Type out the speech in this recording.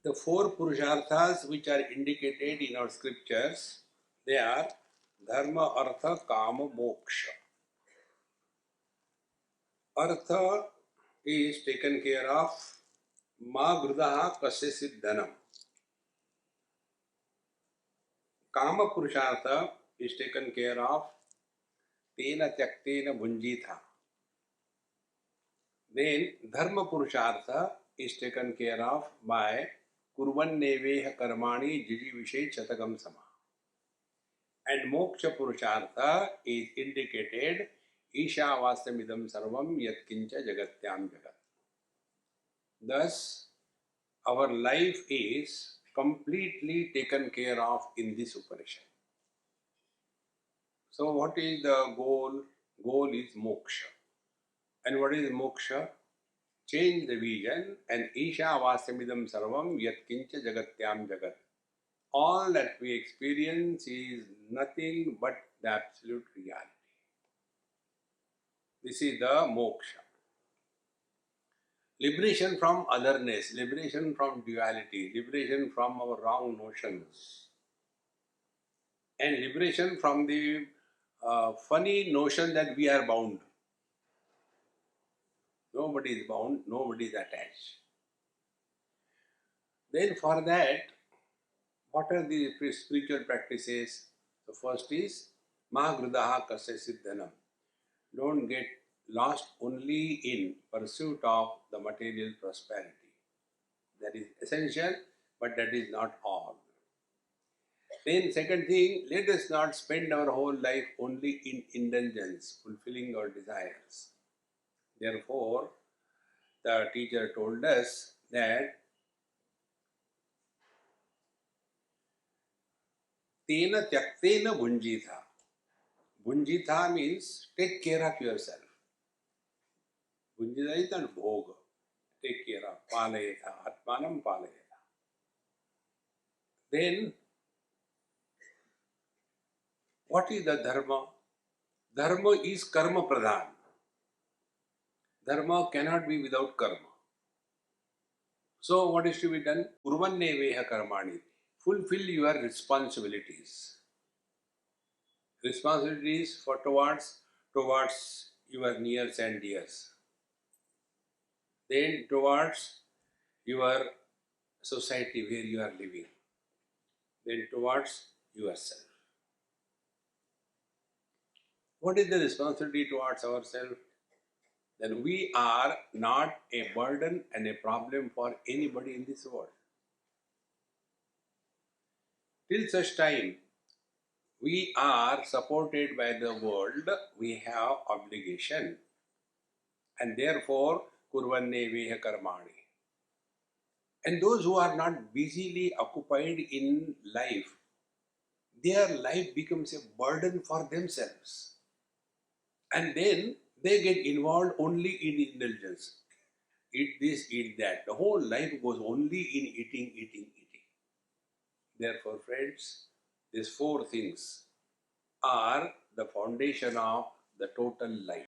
The four Purusarthas which are indicated in our scriptures, they are Dharma, Artha, Kama, Moksha. Artha is taken care of Ma Grudaha Kasyasit Dhanam. Kama Purusartha is taken care of Tena Tyaktena Bhunjitha. Then Dharma Purusartha is taken care of by Kurvanneveha Karmani Jiji Vishe Chatakam Sama. And Moksha Purusartha is indicated Ishavastamidam Sarvam Yatkincha Jagatyam Jagat. Thus, our life is completely taken care of in this Upanishad. So, what is the goal? Goal is moksha. And what is moksha? Change the vision and Ishavastamidam Sarvam Yatkincha Jagatyam Jagat. All that we experience is nothing but the absolute reality. This is the moksha. Liberation from otherness, liberation from duality, liberation from our wrong notions, and liberation from the funny notion that we are bound. Nobody is bound, nobody is attached. Then for that, what are the spiritual practices? The first is Mahagrudaha Kasya Siddhanam. Don't get lost only in pursuit of the material prosperity. That is essential, but that is not all. Then second thing, let us not spend our whole life only in indulgence, fulfilling our desires. Therefore, the teacher told us that Tena Tyaktena Bhunjitha. Bhunjitha means take care of yourself. Bhunjitha is not bhoga. Take care of palayatha, atmanam palayatha. Then, what is the dharma? Dharma is karma pradhan. Dharma cannot be without karma. So, what is to be done? Kurvanneveha karmani. Fulfill your responsibilities. Responsibilities for towards your nears and dears. Then towards your society where you are living. Then towards yourself. What is the responsibility towards ourselves? Then we are not a burden and a problem for anybody in this world. Till such time we are supported by the world, we have obligation. And therefore, kurvanneveha karmani. And those who are not busily occupied in life, their life becomes a burden for themselves. And then they get involved only in indulgence. Eat this, eat that. The whole life goes only in eating, eating, eating. Therefore, friends, these four things are the foundation of the total life.